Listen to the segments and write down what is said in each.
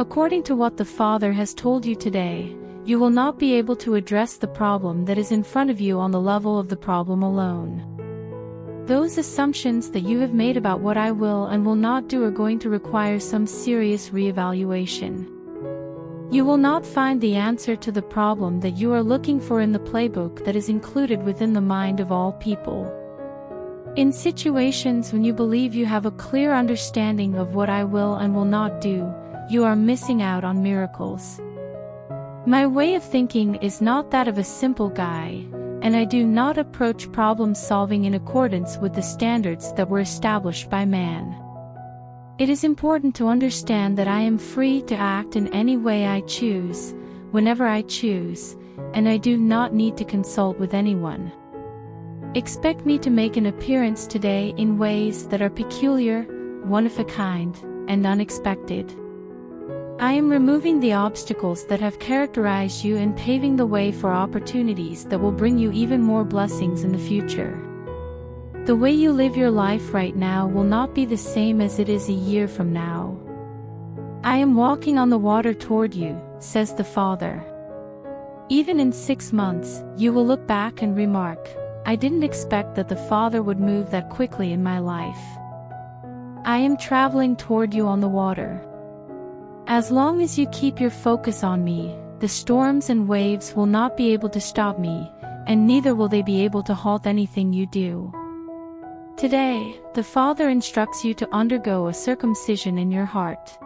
According to what the Father has told you today, you will not be able to address the problem that is in front of you on the level of the problem alone. Those assumptions that you have made about what I will and will not do are going to require some serious reevaluation. You will not find the answer to the problem that you are looking for in the playbook that is included within the mind of all people. In situations when you believe you have a clear understanding of what I will and will not do, you are missing out on miracles. My way of thinking is not that of a simple guy, and I do not approach problem solving in accordance with the standards that were established by man. It is important to understand that I am free to act in any way I choose, whenever I choose, and I do not need to consult with anyone. Expect me to make an appearance today in ways that are peculiar, one of a kind, and unexpected. I am removing the obstacles that have characterized you and paving the way for opportunities that will bring you even more blessings in the future. The way you live your life right now will not be the same as it is a year from now. I am walking on the water toward you, says the Father. Even in 6 months, you will look back and remark, I didn't expect that the Father would move that quickly in my life. I am traveling toward you on the water. As long as you keep your focus on me, the storms and waves will not be able to stop me, and neither will they be able to halt anything you do. Today, the Father instructs you to undergo a circumcision in your heart.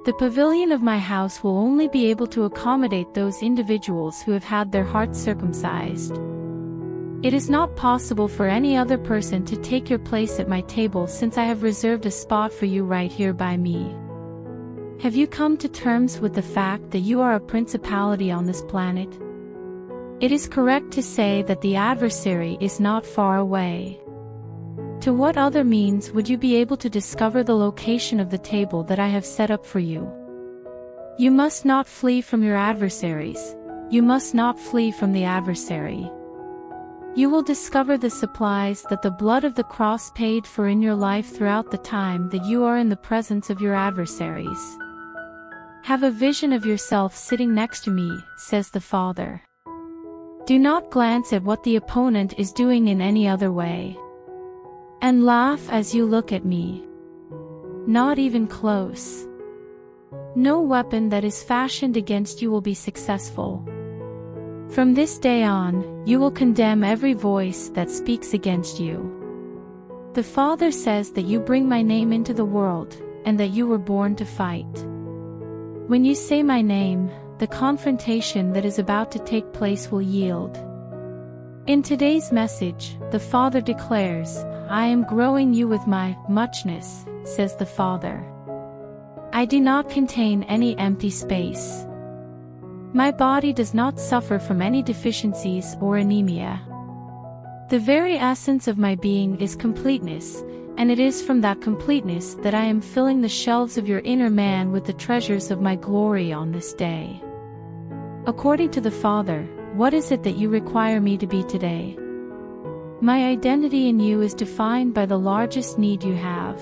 The pavilion of my house will only be able to accommodate those individuals who have had their hearts circumcised. It is not possible for any other person to take your place at my table since I have reserved a spot for you right here by me. Have you come to terms with the fact that you are a principality on this planet? It is correct to say that the adversary is not far away. To what other means would you be able to discover the location of the table that I have set up for you? You must not flee from your adversaries. You must not flee from the adversary. You will discover the supplies that the blood of the cross paid for in your life throughout the time that you are in the presence of your adversaries. Have a vision of yourself sitting next to me, says the Father. Do not glance at what the opponent is doing in any other way. And laugh as you look at me. Not even close. No weapon that is fashioned against you will be successful. From this day on, you will condemn every voice that speaks against you. The Father says that you bring my name into the world, and that you were born to fight. When you say my name, the confrontation that is about to take place will yield. In today's message, the Father declares, I am growing you with my muchness, says the Father. I do not contain any empty space. My body does not suffer from any deficiencies or anemia. The very essence of my being is completeness, and it is from that completeness that I am filling the shelves of your inner man with the treasures of my glory on this day. According to the Father, what is it that you require me to be today? My identity in you is defined by the largest need you have.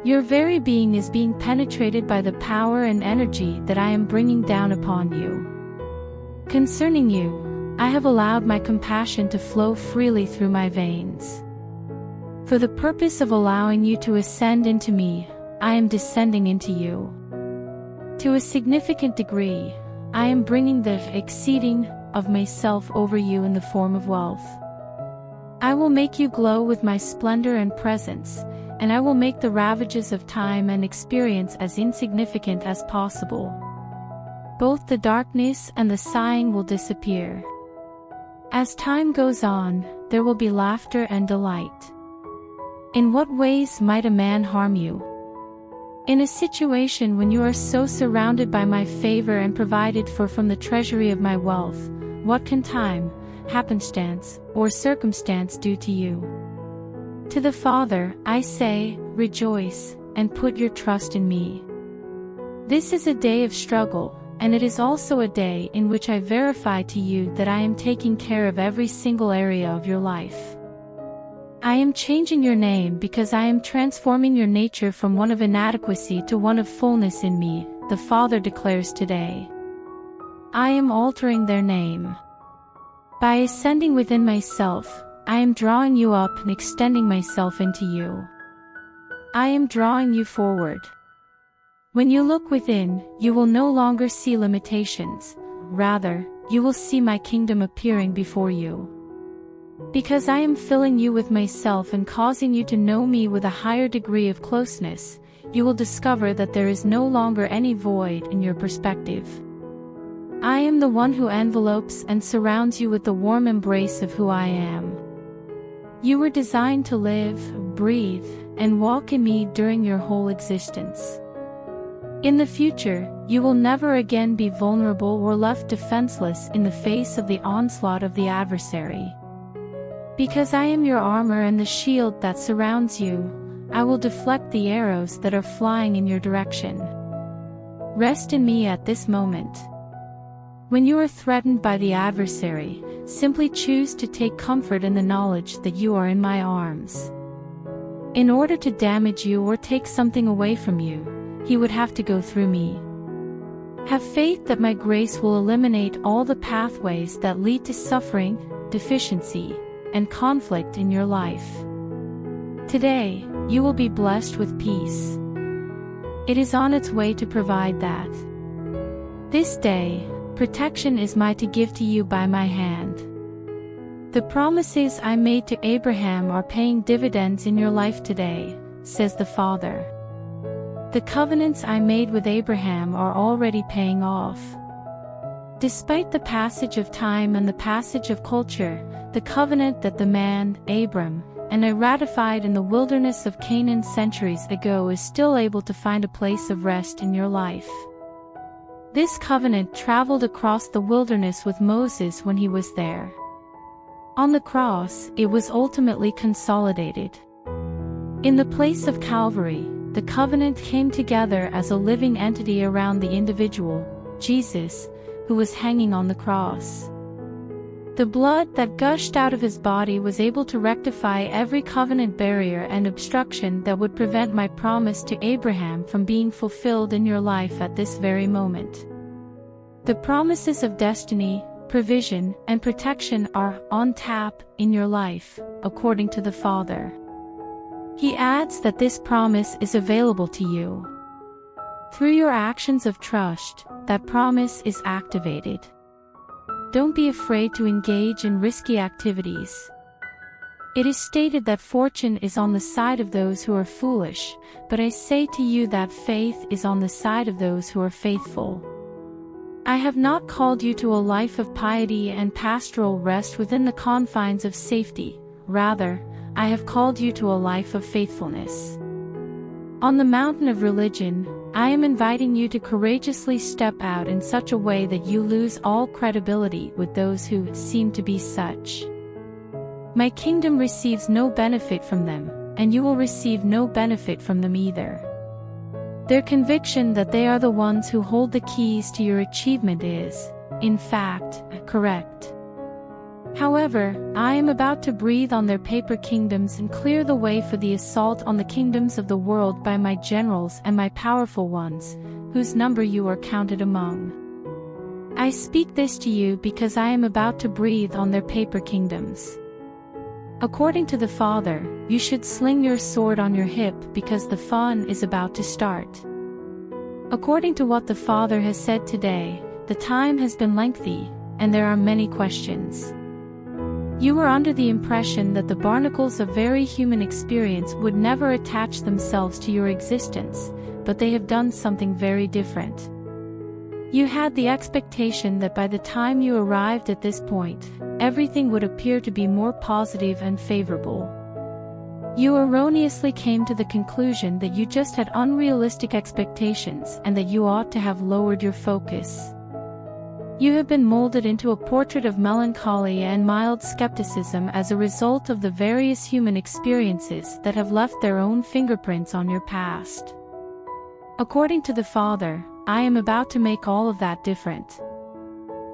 Your very being is being penetrated by the power and energy that I am bringing down upon you. Concerning you, I have allowed my compassion to flow freely through my veins. For the purpose of allowing you to ascend into me, I am descending into you. To a significant degree, I am bringing the exceeding of myself over you in the form of wealth. I will make you glow with my splendor and presence, and I will make the ravages of time and experience as insignificant as possible. Both the darkness and the sighing will disappear. As time goes on, there will be laughter and delight. In what ways might a man harm you? In a situation when you are so surrounded by my favor and provided for from the treasury of my wealth, what can time, happenstance, or circumstance do to you? To the Father, I say, rejoice, and put your trust in me. This is a day of struggle, and it is also a day in which I verify to you that I am taking care of every single area of your life. I am changing your name because I am transforming your nature from one of inadequacy to one of fullness in me, the Father declares today. I am altering their name. By ascending within myself, I am drawing you up and extending myself into you. I am drawing you forward. When you look within, you will no longer see limitations. Rather, you will see my kingdom appearing before you. Because I am filling you with myself and causing you to know me with a higher degree of closeness, you will discover that there is no longer any void in your perspective. I am the one who envelopes and surrounds you with the warm embrace of who I am. You were designed to live, breathe, and walk in me during your whole existence. In the future, you will never again be vulnerable or left defenseless in the face of the onslaught of the adversary. Because I am your armor and the shield that surrounds you, I will deflect the arrows that are flying in your direction. Rest in me at this moment. When you are threatened by the adversary, simply choose to take comfort in the knowledge that you are in my arms. In order to damage you or take something away from you, he would have to go through me. Have faith that my grace will eliminate all the pathways that lead to suffering, deficiency, and conflict in your life. Today, you will be blessed with peace. It is on its way to provide that. This day, protection is mine to give to you by my hand. The promises I made to Abraham are paying dividends in your life today, says the Father. The covenants I made with Abraham are already paying off. Despite the passage of time and the passage of culture, the covenant that the man, Abram, and I ratified in the wilderness of Canaan centuries ago is still able to find a place of rest in your life. This covenant traveled across the wilderness with Moses when he was there. On the cross, it was ultimately consolidated. In the place of Calvary, the covenant came together as a living entity around the individual, Jesus, who was hanging on the cross. The blood that gushed out of his body was able to rectify every covenant barrier and obstruction that would prevent my promise to Abraham from being fulfilled in your life at this very moment. The promises of destiny, provision, and protection are on tap in your life, according to the Father. He adds that this promise is available to you. Through your actions of trust, that promise is activated. Don't be afraid to engage in risky activities. It is stated that fortune is on the side of those who are foolish, but I say to you that faith is on the side of those who are faithful. I have not called you to a life of piety and pastoral rest within the confines of safety. Rather, I have called you to a life of faithfulness. On the mountain of religion, I am inviting you to courageously step out in such a way that you lose all credibility with those who seem to be such. My kingdom receives no benefit from them, and you will receive no benefit from them either. Their conviction that they are the ones who hold the keys to your achievement is, in fact, correct. However, I am about to breathe on their paper kingdoms and clear the way for the assault on the kingdoms of the world by my generals and my powerful ones, whose number you are counted among. I speak this to you because I am about to breathe on their paper kingdoms. According to the Father, you should sling your sword on your hip because the fun is about to start. According to what the Father has said today, the time has been lengthy, and there are many questions. You were under the impression that the barnacles of very human experience would never attach themselves to your existence, but they have done something very different. You had the expectation that by the time you arrived at this point, everything would appear to be more positive and favorable. You erroneously came to the conclusion that you just had unrealistic expectations and that you ought to have lowered your focus. You have been molded into a portrait of melancholy and mild skepticism as a result of the various human experiences that have left their own fingerprints on your past. According to the Father, I am about to make all of that different.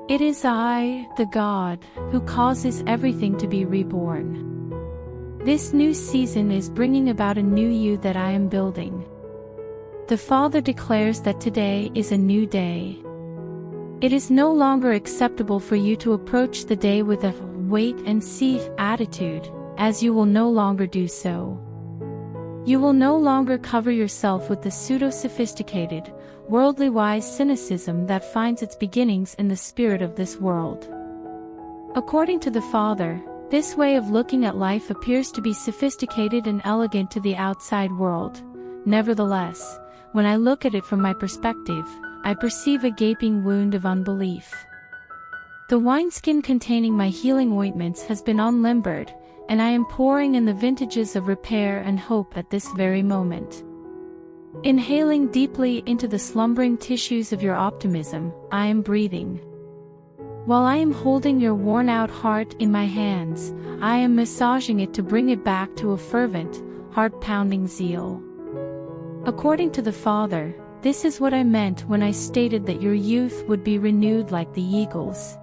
It is I, the God, who causes everything to be reborn. This new season is bringing about a new you that I am building. The Father declares that today is a new day. It is no longer acceptable for you to approach the day with a wait-and-see attitude, as you will no longer do so. You will no longer cover yourself with the pseudo-sophisticated, worldly-wise cynicism that finds its beginnings in the spirit of this world. According to the Father, this way of looking at life appears to be sophisticated and elegant to the outside world. Nevertheless, when I look at it from my perspective, I perceive a gaping wound of unbelief. The wineskin containing my healing ointments has been unlimbered, and I am pouring in the vintages of repair and hope at this very moment. Inhaling deeply into the slumbering tissues of your optimism, I am breathing. While I am holding your worn-out heart in my hands, I am massaging it to bring it back to a fervent, heart-pounding zeal. According to the Father, this is what I meant when I stated that your youth would be renewed like the eagle's.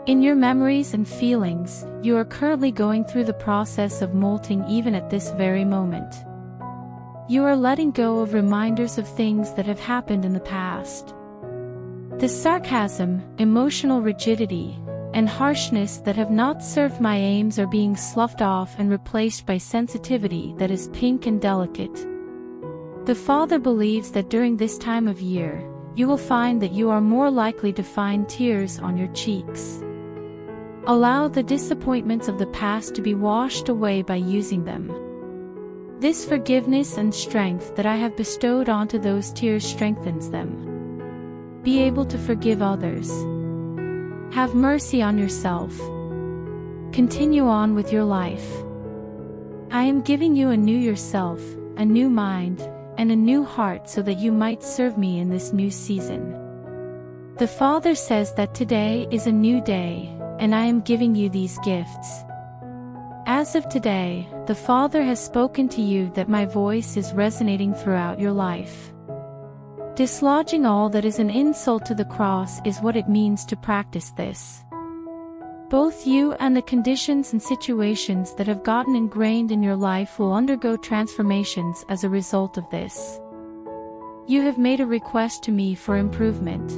In your memories and feelings, you are currently going through the process of molting even at this very moment. You are letting go of reminders of things that have happened in the past. The sarcasm, emotional rigidity, and harshness that have not served my aims are being sloughed off and replaced by sensitivity that is pink and delicate. The Father believes that during this time of year, you will find that you are more likely to find tears on your cheeks. Allow the disappointments of the past to be washed away by using them. This forgiveness and strength that I have bestowed onto those tears strengthens them. Be able to forgive others. Have mercy on yourself. Continue on with your life. I am giving you a new yourself, a new mind, and a new heart so that you might serve me in this new season. The Father says that today is a new day, and I am giving you these gifts. As of today, the Father has spoken to you that my voice is resonating throughout your life. Dislodging all that is an insult to the cross is what it means to practice this. Both you and the conditions and situations that have gotten ingrained in your life will undergo transformations as a result of this. You have made a request to me for improvement.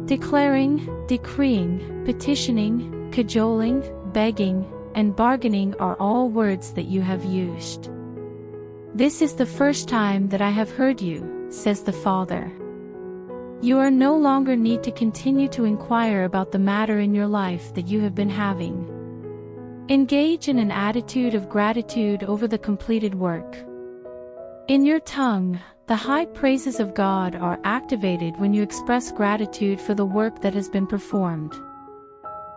Declaring, decreeing, petitioning, cajoling, begging, and bargaining are all words that you have used. This is the first time that I have heard you, says the Father. You are no longer need to continue to inquire about the matter in your life that you have been having. Engage in an attitude of gratitude over the completed work. In your tongue, the high praises of God are activated when you express gratitude for the work that has been performed.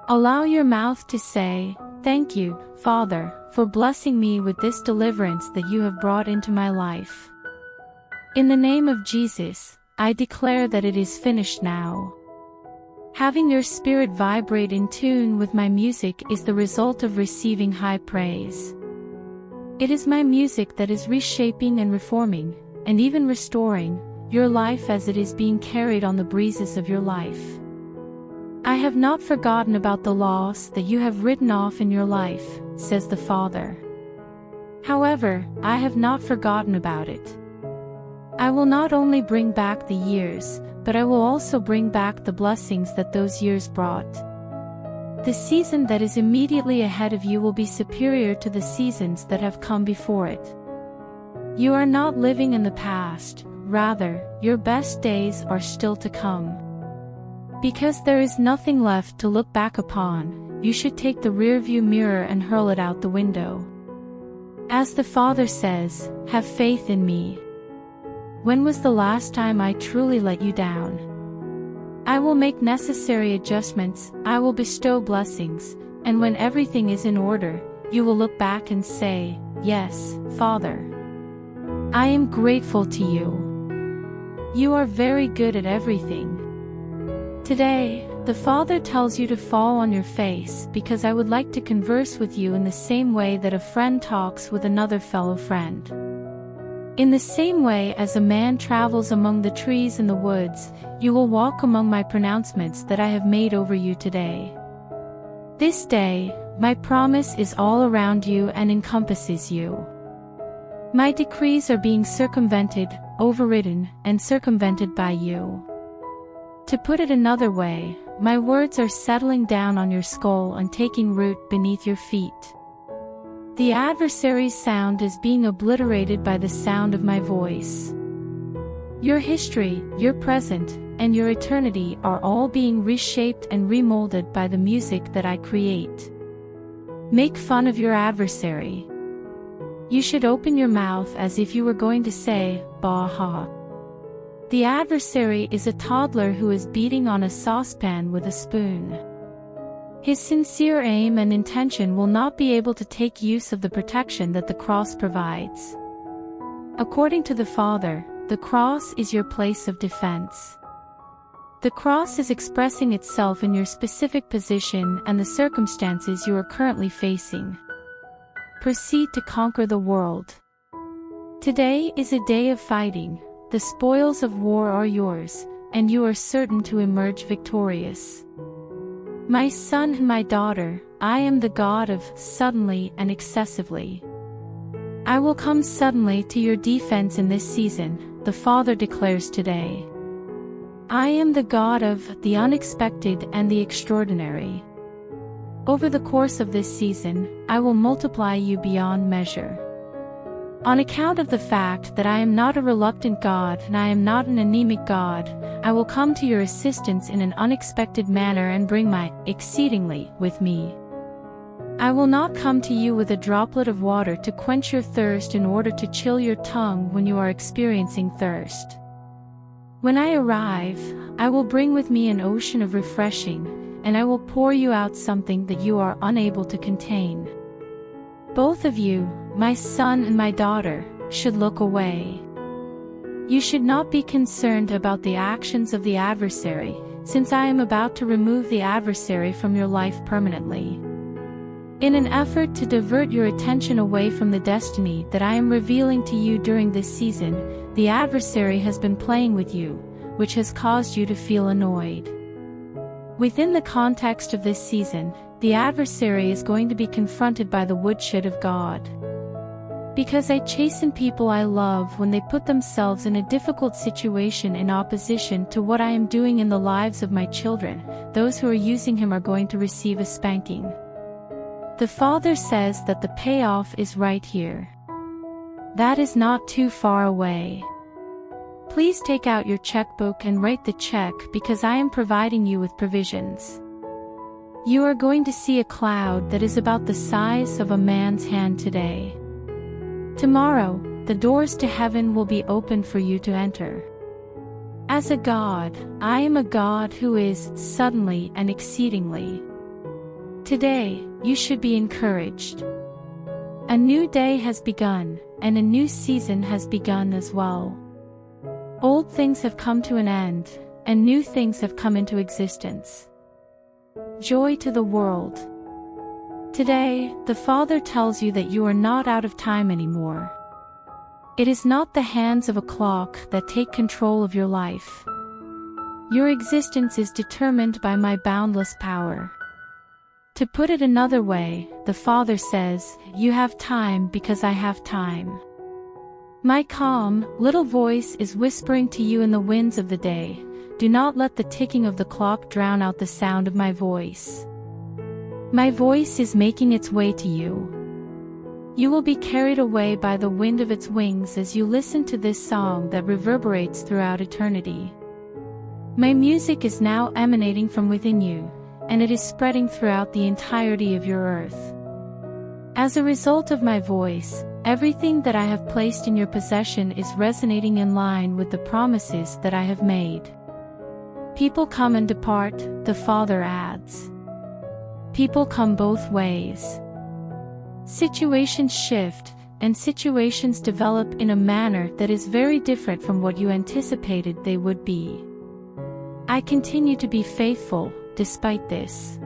Allow your mouth to say, "Thank you, Father, for blessing me with this deliverance that you have brought into my life. In the name of Jesus, I declare that it is finished now." Having your spirit vibrate in tune with my music is the result of receiving high praise. It is my music that is reshaping and reforming, and even restoring, your life as it is being carried on the breezes of your life. I have not forgotten about the loss that you have written off in your life, says the Father. However, I have not forgotten about it. I will not only bring back the years, but I will also bring back the blessings that those years brought. The season that is immediately ahead of you will be superior to the seasons that have come before it. You are not living in the past, rather, your best days are still to come. Because there is nothing left to look back upon, you should take the rearview mirror and hurl it out the window. As the Father says, have faith in me. When was the last time I truly let you down? I will make necessary adjustments, I will bestow blessings, and when everything is in order, you will look back and say, "Yes, Father. I am grateful to you. You are very good at everything." Today, the Father tells you to fall on your face because I would like to converse with you in the same way that a friend talks with another fellow friend. In the same way as a man travels among the trees in the woods, you will walk among my pronouncements that I have made over you today. This day, My promise is all around you and encompasses you. My decrees are being circumvented, overridden, and circumvented by you. To put it another way, my words are settling down on your skull and taking root beneath your feet. The adversary's sound is being obliterated by the sound of my voice. Your history, your present, and your eternity are all being reshaped and remolded by the music that I create. Make fun of your adversary. You should open your mouth as if you were going to say, "Bah ha." The adversary is a toddler who is beating on a saucepan with a spoon. His sincere aim and intention will not be able to take use of the protection that the cross provides. According to the Father, the cross is your place of defense. The cross is expressing itself in your specific position and the circumstances you are currently facing. Proceed to conquer the world. Today is a day of fighting. The spoils of war are yours, and you are certain to emerge victorious. My son and my daughter, I am the God of suddenly and excessively. I will come suddenly to your defense in this season, the Father declares today. I am the God of the unexpected and the extraordinary. Over the course of this season, I will multiply you beyond measure. On account of the fact that I am not a reluctant God and I am not an anemic God, I will come to your assistance in an unexpected manner and bring my exceedingly with me. I will not come to you with a droplet of water to quench your thirst in order to chill your tongue when you are experiencing thirst. When I arrive, I will bring with me an ocean of refreshing, and I will pour you out something that you are unable to contain. Both of you, my son and my daughter, should look away. You should not be concerned about the actions of the adversary, since I am about to remove the adversary from your life permanently. In an effort to divert your attention away from the destiny that I am revealing to you during this season, the adversary has been playing with you, which has caused you to feel annoyed. Within the context of this season, the adversary is going to be confronted by the woodshed of God. Because I chasten people I love when they put themselves in a difficult situation in opposition to what I am doing in the lives of my children, those who are using him are going to receive a spanking. The Father says that the payoff is right here. That is not too far away. Please take out your checkbook and write the check because I am providing you with provisions. You are going to see a cloud that is about the size of a man's hand today. Tomorrow, the doors to heaven will be open for you to enter. As a God, I am a God who is suddenly and exceedingly. Today, you should be encouraged. A new day has begun, and a new season has begun as well. Old things have come to an end, and new things have come into existence. Joy to the world. Today, the Father tells you that you are not out of time anymore. It is not the hands of a clock that take control of your life. Your existence is determined by my boundless power. To put it another way, the Father says, you have time because I have time. My calm, little voice is whispering to you in the winds of the day, do not let the ticking of the clock drown out the sound of my voice. My voice is making its way to you. You will be carried away by the wind of its wings as you listen to this song that reverberates throughout eternity. My music is now emanating from within you, and it is spreading throughout the entirety of your earth. As a result of my voice, everything that I have placed in your possession is resonating in line with the promises that I have made. People come and depart, the Father adds. People come both ways. Situations shift, and situations develop in a manner that is very different from what you anticipated they would be. I continue to be faithful, despite this.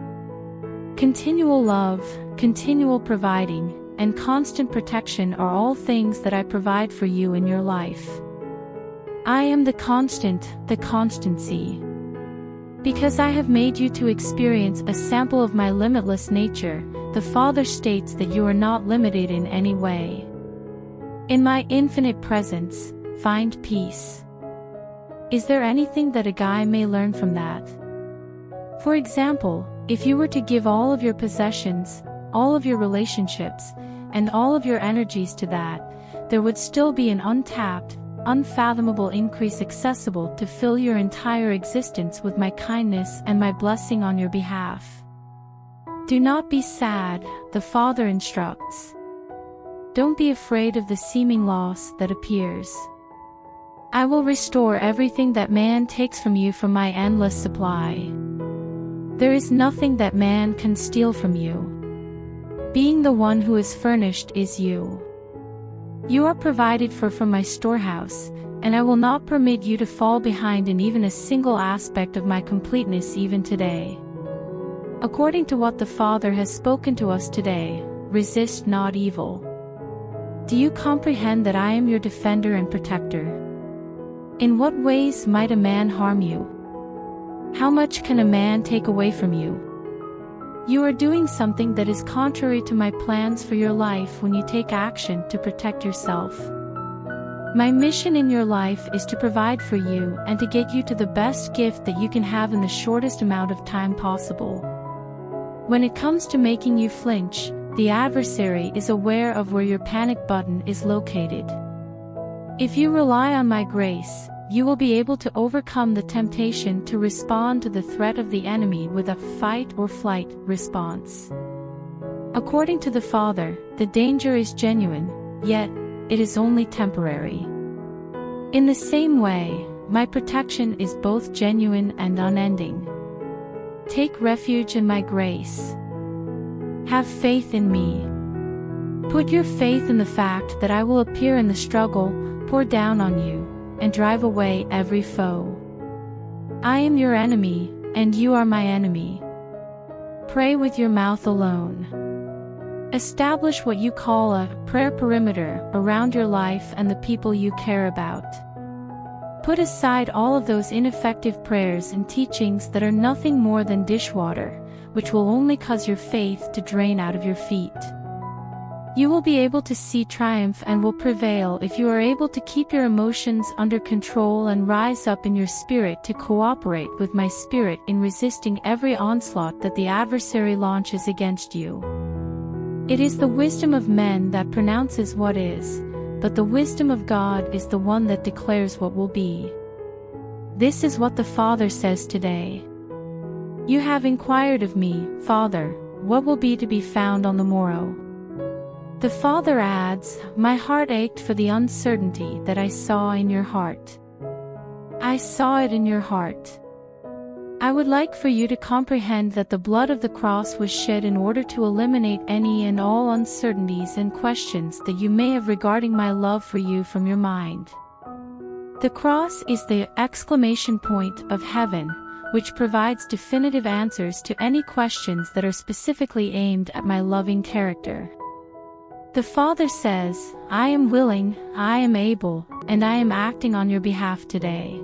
Continual love, continual providing, and constant protection are all things that I provide for you in your life. I am the constant, the constancy. Because I have made you to experience a sample of my limitless nature, the Father states that you are not limited in any way. In my infinite presence, find peace. Is there anything that a guy may learn from that? For example, if you were to give all of your possessions, all of your relationships, and all of your energies to that, there would still be an untapped, unfathomable increase accessible to fill your entire existence with my kindness and my blessing on your behalf. Do not be sad, the Father instructs. Don't be afraid of the seeming loss that appears. I will restore everything that man takes from you from my endless supply. There is nothing that man can steal from you. Being the one who is furnished is you. You are provided for from my storehouse, and I will not permit you to fall behind in even a single aspect of my completeness even today. According to what the Father has spoken to us today, resist not evil. Do you comprehend that I am your defender and protector? In what ways might a man harm you? How much can a man take away from you? You are doing something that is contrary to my plans for your life when you take action to protect yourself. My mission in your life is to provide for you and to get you to the best gift that you can have in the shortest amount of time possible. When it comes to making you flinch, the adversary is aware of where your panic button is located. If you rely on my grace, you will be able to overcome the temptation to respond to the threat of the enemy with a fight or flight response. According to the Father, the danger is genuine, yet it is only temporary. In the same way, my protection is both genuine and unending. Take refuge in my grace. Have faith in me. Put your faith in the fact that I will appear in the struggle, pour down on you, and drive away every foe. I am your enemy, and you are my enemy. Pray with your mouth alone. Establish what you call a prayer perimeter around your life and the people you care about. Put aside all of those ineffective prayers and teachings that are nothing more than dishwater, which will only cause your faith to drain out of your feet. You will be able to see triumph and will prevail if you are able to keep your emotions under control and rise up in your spirit to cooperate with my spirit in resisting every onslaught that the adversary launches against you. It is the wisdom of men that pronounces what is, but the wisdom of God is the one that declares what will be. This is what the Father says today. You have inquired of me, Father, what will be to be found on the morrow? The Father adds, my heart ached for the uncertainty that I saw in your heart. I saw it in your heart. I would like for you to comprehend that the blood of the cross was shed in order to eliminate any and all uncertainties and questions that you may have regarding my love for you from your mind. The cross is the exclamation point of heaven, which provides definitive answers to any questions that are specifically aimed at my loving character. The Father says, I am willing, I am able, and I am acting on your behalf today.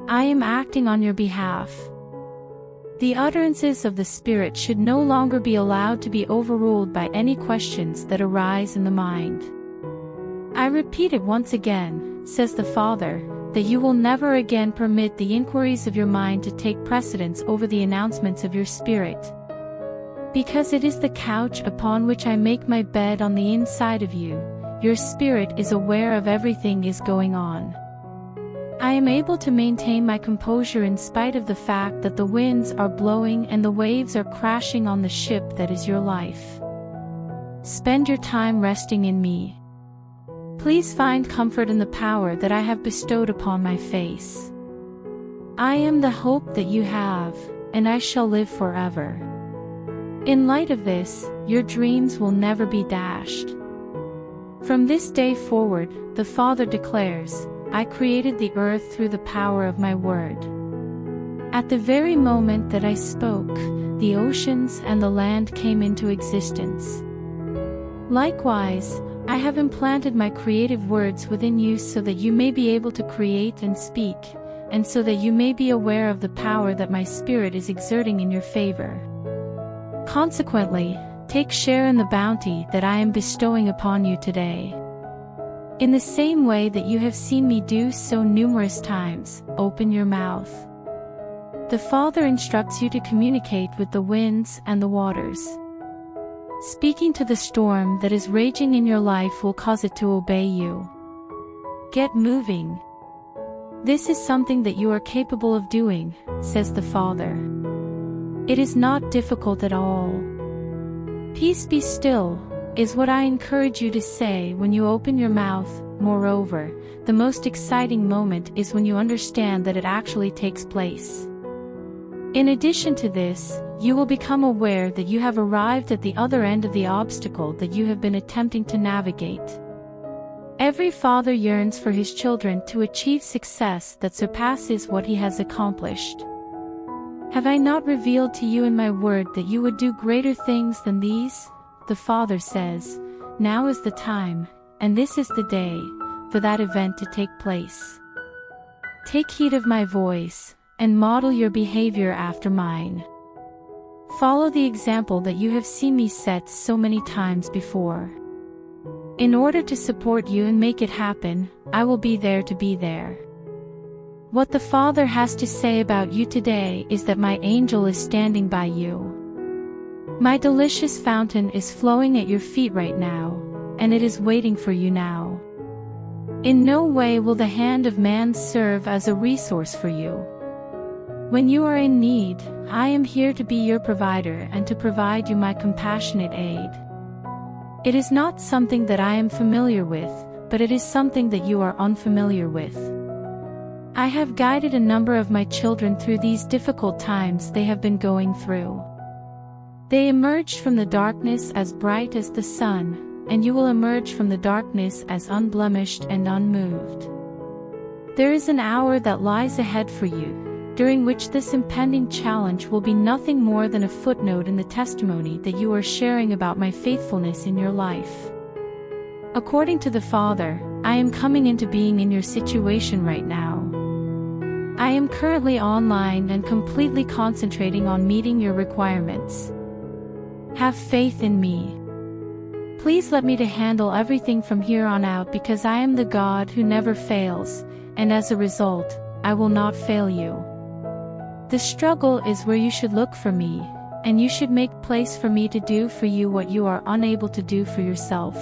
I am acting on your behalf. The utterances of the Spirit should no longer be allowed to be overruled by any questions that arise in the mind. I repeat it once again, says the Father, that you will never again permit the inquiries of your mind to take precedence over the announcements of your spirit. Because it is the couch upon which I make my bed on the inside of you, your spirit is aware of everything is going on. I am able to maintain my composure in spite of the fact that the winds are blowing and the waves are crashing on the ship that is your life. Spend your time resting in me. Please find comfort in the power that I have bestowed upon my face. I am the hope that you have, and I shall live forever. In light of this, your dreams will never be dashed. From this day forward, the Father declares, I created the earth through the power of my word. At the very moment that I spoke, the oceans and the land came into existence. Likewise, I have implanted my creative words within you so that you may be able to create and speak, and so that you may be aware of the power that my Spirit is exerting in your favor. Consequently, Take share in the bounty that I am bestowing upon you today. In the same way that you have seen me do so numerous times, open your mouth. The Father instructs you to communicate with the winds and the waters. Speaking to the storm that is raging in your life will cause it to obey you. Get moving. This is something that you are capable of doing, says the Father. It is not difficult at all. Peace be still, is what I encourage you to say when you open your mouth. Moreover, the most exciting moment is when you understand that it actually takes place. In addition to this, you will become aware that you have arrived at the other end of the obstacle that you have been attempting to navigate. Every father yearns for his children to achieve success that surpasses what he has accomplished. Have I not revealed to you in my word that you would do greater things than these? The Father says, now is the time, and this is the day, for that event to take place. Take heed of my voice, and model your behavior after mine. Follow the example that you have seen me set so many times before. In order to support you and make it happen, I will be there to be there. What the Father has to say about you today is that my angel is standing by you. My delicious fountain is flowing at your feet right now, and it is waiting for you now. In no way will the hand of man serve as a resource for you. When you are in need, I am here to be your provider and to provide you my compassionate aid. It is not something that I am familiar with, but it is something that you are unfamiliar with. I have guided a number of my children through these difficult times they have been going through. They emerged from the darkness as bright as the sun, and you will emerge from the darkness as unblemished and unmoved. There is an hour that lies ahead for you, during which this impending challenge will be nothing more than a footnote in the testimony that you are sharing about my faithfulness in your life. According to the Father, I am coming into being in your situation right now. I am currently online and completely concentrating on meeting your requirements. Have faith in me. Please let me to handle everything from here on out because I am the God who never fails, and as a result, I will not fail you. The struggle is where you should look for me, and you should make place for me to do for you what you are unable to do for yourself.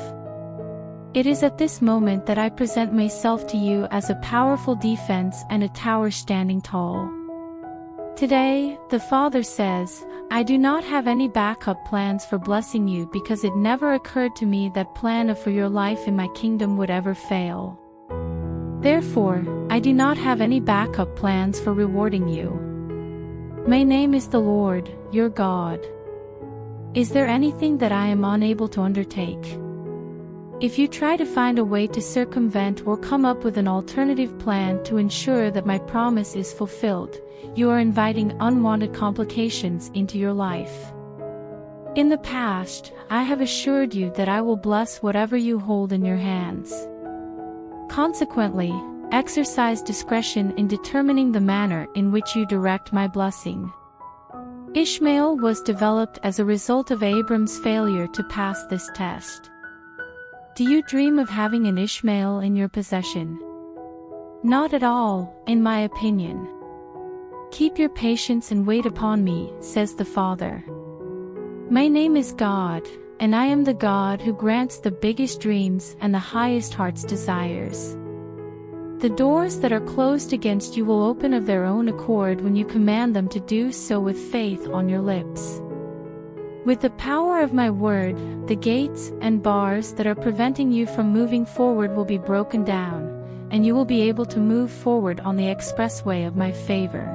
It is at this moment that I present myself to you as a powerful defense and a tower standing tall. Today, the Father says, I do not have any backup plans for blessing you because it never occurred to me that plan for your life in my kingdom would ever fail. Therefore, I do not have any backup plans for rewarding you. My name is the Lord, your God. Is there anything that I am unable to undertake? If you try to find a way to circumvent or come up with an alternative plan to ensure that my promise is fulfilled, you are inviting unwanted complications into your life. In the past, I have assured you that I will bless whatever you hold in your hands. Consequently, exercise discretion in determining the manner in which you direct my blessing. Ishmael was developed as a result of Abram's failure to pass this test. Do you dream of having an Ishmael in your possession? Not at all, in my opinion. Keep your patience and wait upon me, says the Father. My name is God, and I am the God who grants the biggest dreams and the highest heart's desires. The doors that are closed against you will open of their own accord when you command them to do so with faith on your lips. With the power of my word, the gates and bars that are preventing you from moving forward will be broken down, and you will be able to move forward on the expressway of my favor.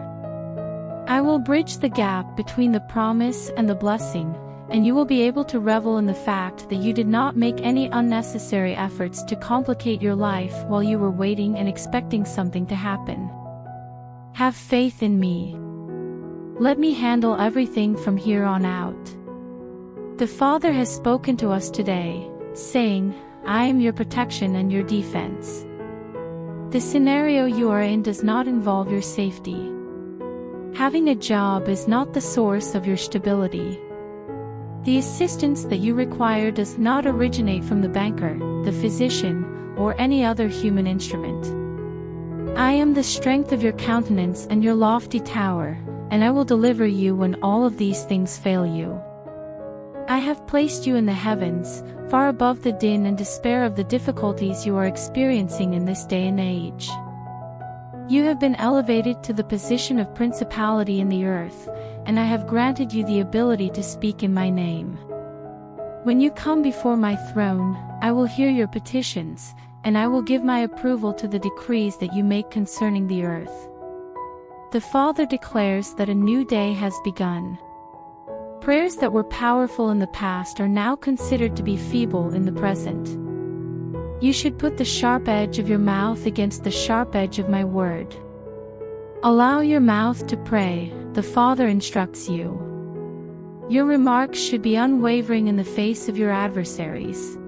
I will bridge the gap between the promise and the blessing, and you will be able to revel in the fact that you did not make any unnecessary efforts to complicate your life while you were waiting and expecting something to happen. Have faith in me. Let me handle everything from here on out. The Father has spoken to us today, saying, I am your protection and your defense. The scenario you are in does not involve your safety. Having a job is not the source of your stability. The assistance that you require does not originate from the banker, the physician, or any other human instrument. I am the strength of your countenance and your lofty tower, and I will deliver you when all of these things fail you. I have placed you in the heavens, far above the din and despair of the difficulties you are experiencing in this day and age. You have been elevated to the position of principality in the earth, and I have granted you the ability to speak in my name. When you come before my throne, I will hear your petitions, and I will give my approval to the decrees that you make concerning the earth. The Father declares that a new day has begun. Prayers that were powerful in the past are now considered to be feeble in the present. You should put the sharp edge of your mouth against the sharp edge of my word. Allow your mouth to pray, the Father instructs you. Your remarks should be unwavering in the face of your adversaries.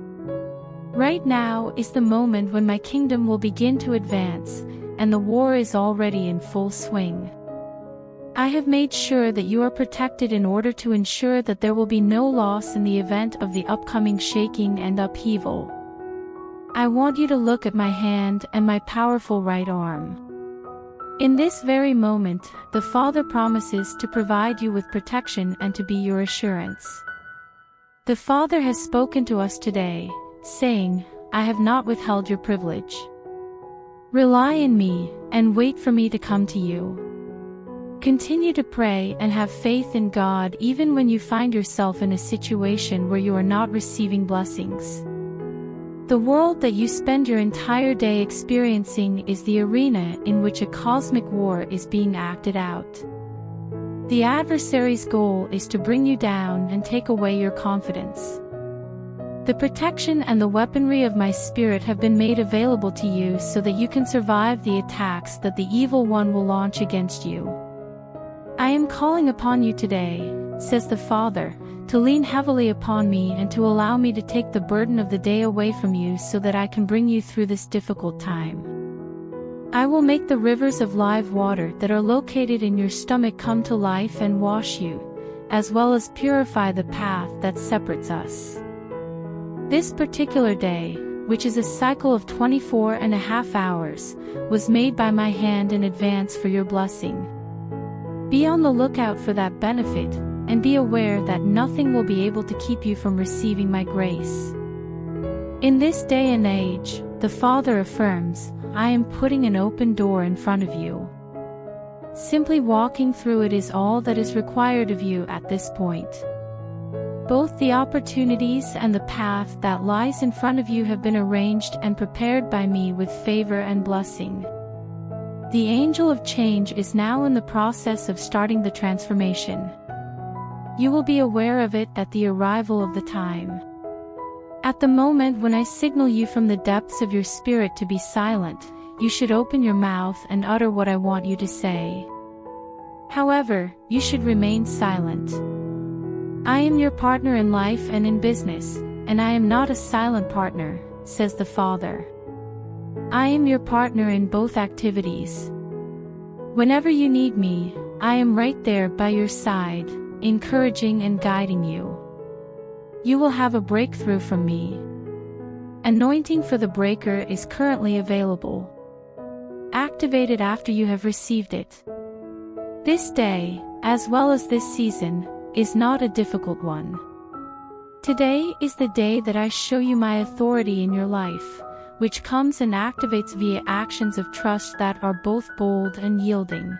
Right now is the moment when my kingdom will begin to advance, and the war is already in full swing. I have made sure that you are protected in order to ensure that there will be no loss in the event of the upcoming shaking and upheaval. I want you to look at my hand and my powerful right arm. In this very moment, the Father promises to provide you with protection and to be your assurance. The Father has spoken to us today, saying, I have not withheld your privilege. Rely in me, and wait for me to come to you. Continue to pray and have faith in God even when you find yourself in a situation where you are not receiving blessings. The world that you spend your entire day experiencing is the arena in which a cosmic war is being acted out. The adversary's goal is to bring you down and take away your confidence. The protection and the weaponry of my spirit have been made available to you so that you can survive the attacks that the evil one will launch against you. I am calling upon you today, says the Father, to lean heavily upon me and to allow me to take the burden of the day away from you so that I can bring you through this difficult time. I will make the rivers of live water that are located in your stomach come to life and wash you, as well as purify the path that separates us. This particular day, which is a cycle of 24.5 hours, was made by my hand in advance for your blessing. Be on the lookout for that benefit, and be aware that nothing will be able to keep you from receiving my grace. In this day and age, the Father affirms, I am putting an open door in front of you. Simply walking through it is all that is required of you at this point. Both the opportunities and the path that lies in front of you have been arranged and prepared by me with favor and blessing. The angel of change is now in the process of starting the transformation. You will be aware of it at the arrival of the time. At the moment when I signal you from the depths of your spirit to be silent, you should open your mouth and utter what I want you to say. However, you should remain silent. I am your partner in life and in business, and I am not a silent partner, says the Father. I am your partner in both activities. Whenever you need me, I am right there by your side, encouraging and guiding you. You will have a breakthrough from me. Anointing for the breaker is currently available. Activate it after you have received it. This day, as well as this season, is not a difficult one. Today is the day that I show you my authority in your life, which comes and activates via actions of trust that are both bold and yielding.